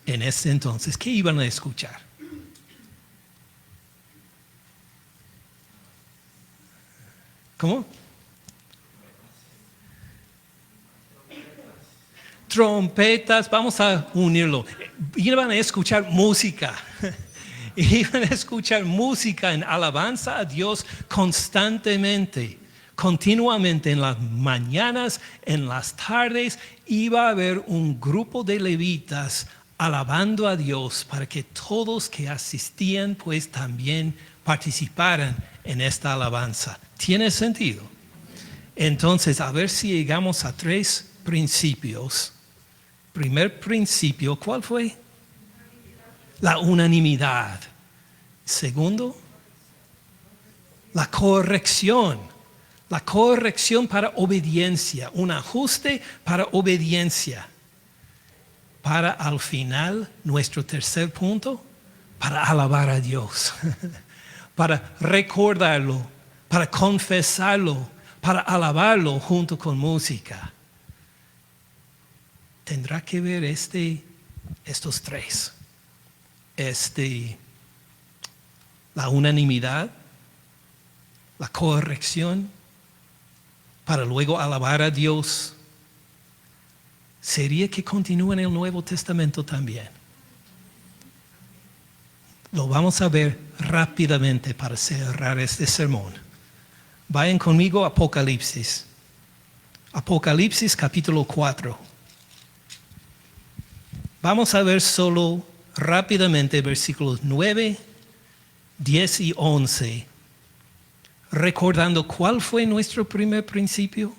En ese entonces, ¿qué iban a escuchar? ¿Cómo? Trompetas, vamos a unirlo. Iban a escuchar música. Iban a escuchar música en alabanza a Dios constantemente, continuamente, en las mañanas, en las tardes. Iba a haber un grupo de levitas alabando a Dios para que todos que asistían pues también participaran en esta alabanza. ¿Tiene sentido? Entonces, a ver si llegamos a 3 principios. Primer principio, ¿cuál fue? La unanimidad. Segundo, la corrección. La corrección para obediencia. Un ajuste para obediencia. Para al final, nuestro tercer punto, para alabar a Dios. Para recordarlo, para confesarlo, para alabarlo junto con música. Tendrá que ver estos 3. La unanimidad, la corrección, para luego alabar a Dios. Sería que continúe en el Nuevo Testamento también. Lo vamos a ver rápidamente para cerrar este sermón. Vayan conmigo a Apocalipsis. Apocalipsis capítulo 4. Vamos a ver solo rápidamente versículos 9, 10 y 11. Recordando cuál fue nuestro primer principio.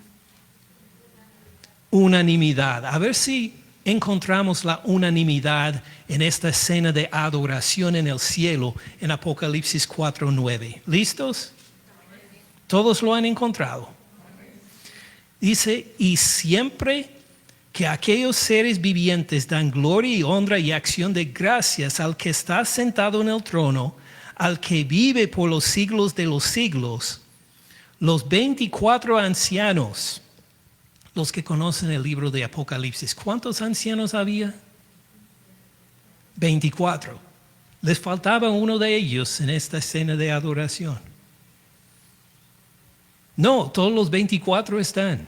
Unanimidad. A ver si encontramos la unanimidad en esta escena de adoración en el cielo en Apocalipsis 4:9. ¿Listos? ¿Todos lo han encontrado? Dice, y siempre que aquellos seres vivientes dan gloria y honra y acción de gracias al que está sentado en el trono, al que vive por los siglos de los siglos, los 24 ancianos. Los que conocen el libro de Apocalipsis, ¿cuántos ancianos había? 24. Les faltaba uno de ellos en esta escena de adoración. No, todos los 24 están.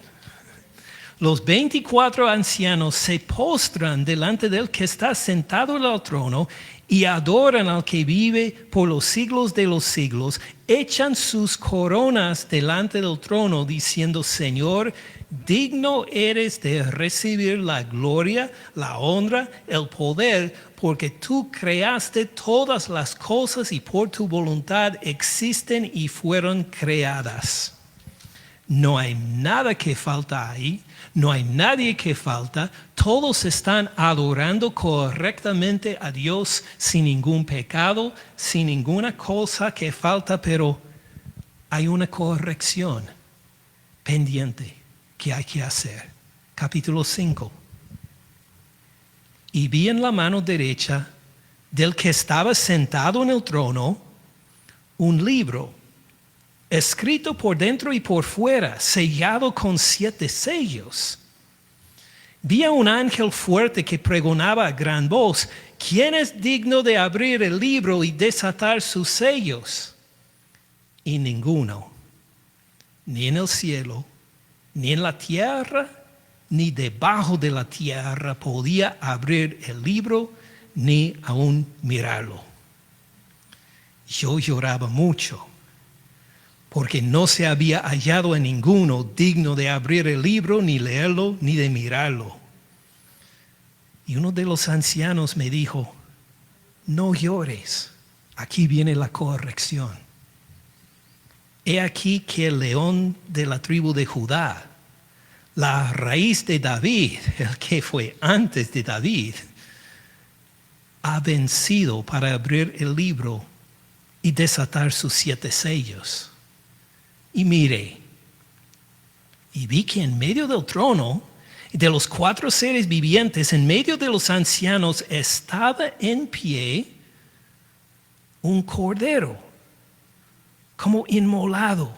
Los 24 ancianos se postran delante del que está sentado en el trono y adoran al que vive por los siglos de los siglos. Echan sus coronas delante del trono diciendo, Señor, digno eres de recibir la gloria, la honra, el poder, porque tú creaste todas las cosas y por tu voluntad existen y fueron creadas. No hay nada que falta ahí, no hay nadie que falta, todos están adorando correctamente a Dios sin ningún pecado, sin ninguna cosa que falta, pero hay una corrección pendiente que hay que hacer. Capítulo 5. Y vi en la mano derecha del que estaba sentado en el trono un libro, escrito por dentro y por fuera, sellado con 7 sellos. Vi a un ángel fuerte que pregonaba a gran voz: ¿quién es digno de abrir el libro y desatar sus sellos? Y ninguno, ni en el cielo, ni en la tierra, ni debajo de la tierra, podía abrir el libro, ni aún mirarlo. Yo lloraba mucho, porque no se había hallado en ninguno digno de abrir el libro, ni leerlo, ni de mirarlo. Y uno de los ancianos me dijo: no llores, aquí viene la corrección. He aquí que el león de la tribu de Judá, la raíz de David, el que fue antes de David, ha vencido para abrir el libro y desatar sus 7 sellos. Y miré, y vi que en medio del trono y de los 4 seres vivientes, en medio de los ancianos, estaba en pie un cordero, como inmolado.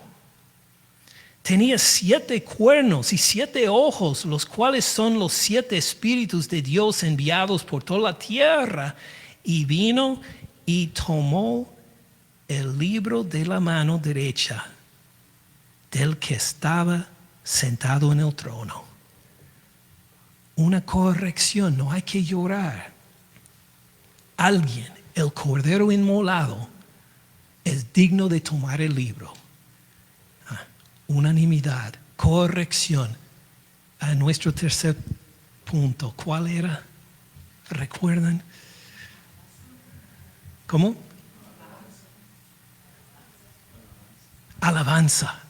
Tenía 7 cuernos y 7 ojos, los cuales son los 7 espíritus de Dios enviados por toda la tierra. Y vino y tomó el libro de la mano derecha del que estaba sentado en el trono. Una corrección, no hay que llorar. Alguien, el cordero inmolado, es digno de tomar el libro. Unanimidad, corrección. A nuestro tercer punto, ¿cuál era? ¿Recuerdan? ¿Cómo? Alabanza.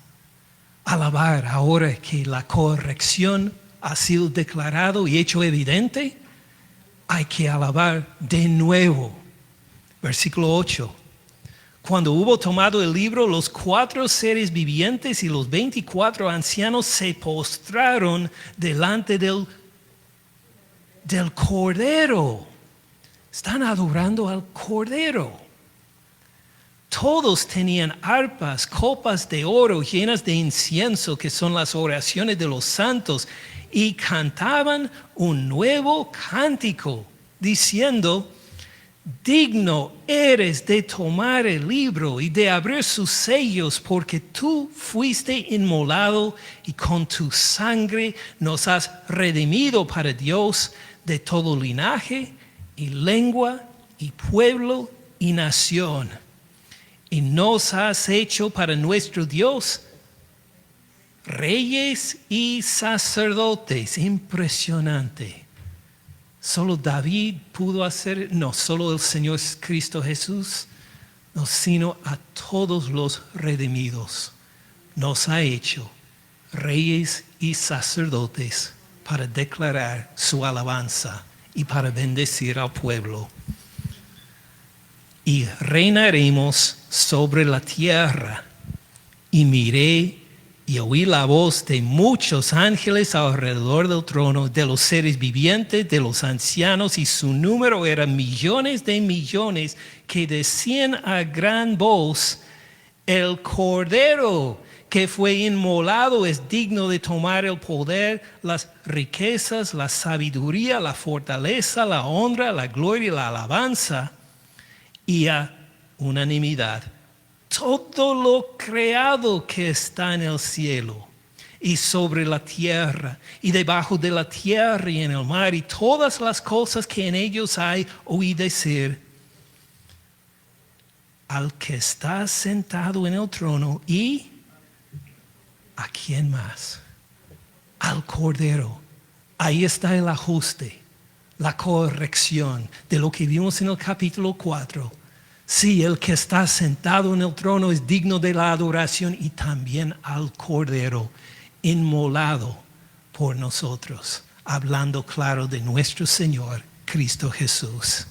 Alabar. Ahora que la corrección ha sido declarado y hecho evidente, hay que alabar de nuevo. Versículo 8. Cuando hubo tomado el libro, los 4 seres vivientes y los 24 ancianos se postraron delante del Cordero. Están adorando al Cordero. Todos tenían arpas, copas de oro llenas de incienso, que son las oraciones de los santos, y cantaban un nuevo cántico, diciendo: digno eres de tomar el libro y de abrir sus sellos, porque tú fuiste inmolado y con tu sangre nos has redimido para Dios de todo linaje y lengua y pueblo y nación. Y nos has hecho para nuestro Dios reyes y sacerdotes. Impresionante. Solo David pudo hacer, no solo el Señor Cristo Jesús, no, sino a todos los redimidos. Nos ha hecho reyes y sacerdotes para declarar su alabanza y para bendecir al pueblo. Y reinaremos sobre la tierra. Y miré y oí la voz de muchos ángeles alrededor del trono, de los seres vivientes, de los ancianos, y su número era millones de millones, que decían a gran voz: el Cordero que fue inmolado es digno de tomar el poder, las riquezas, la sabiduría, la fortaleza, la honra, la gloria y la alabanza. Y a unanimidad, todo lo creado que está en el cielo y sobre la tierra y debajo de la tierra y en el mar, y todas las cosas que en ellos hay, oí decir: al que está sentado en el trono y ¿a quién más? al Cordero. Ahí está el ajuste, la corrección de lo que vimos en el capítulo 4. Sí, el que está sentado en el trono es digno de la adoración, y también al Cordero inmolado por nosotros, hablando claro de nuestro Señor Cristo Jesús.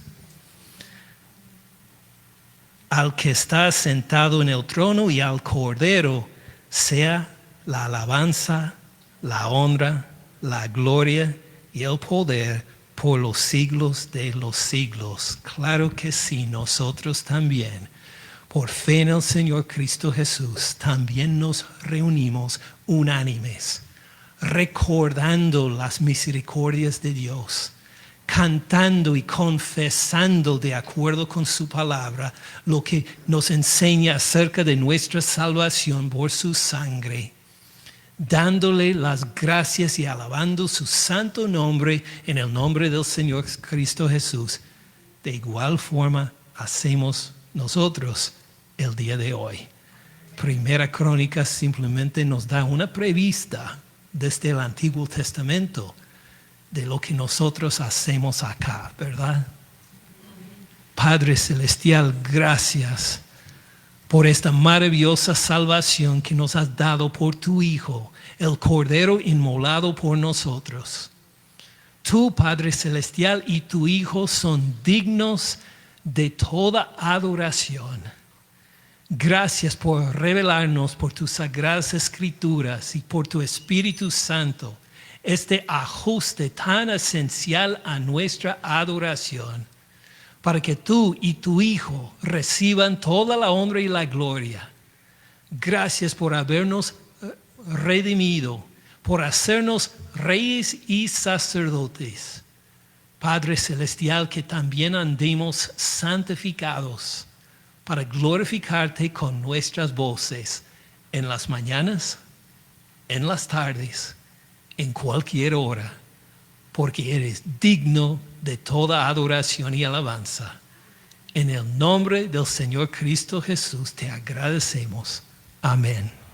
Al que está sentado en el trono y al Cordero sea la alabanza, la honra, la gloria y el poder por los siglos de los siglos. Claro que sí, nosotros también, por fe en el Señor Cristo Jesús, también nos reunimos unánimes, recordando las misericordias de Dios, cantando y confesando de acuerdo con su palabra lo que nos enseña acerca de nuestra salvación por su sangre, dándole las gracias y alabando su santo nombre en el nombre del Señor Cristo Jesús. De igual forma hacemos nosotros el día de hoy. Primera Crónica simplemente nos da una prevista desde el Antiguo Testamento de lo que nosotros hacemos acá, ¿verdad? Padre Celestial, gracias por esta maravillosa salvación que nos has dado por tu Hijo, el Cordero inmolado por nosotros. Tú, Padre Celestial, y tu Hijo son dignos de toda adoración. Gracias por revelarnos por tus sagradas escrituras y por tu Espíritu Santo este ajuste tan esencial a nuestra adoración, para que tú y tu Hijo reciban toda la honra y la gloria. Gracias por habernos redimido, por hacernos reyes y sacerdotes. Padre Celestial, que también andemos santificados para glorificarte con nuestras voces en las mañanas, en las tardes, en cualquier hora, porque eres digno de toda adoración y alabanza. En el nombre del Señor Cristo Jesús te agradecemos. Amén.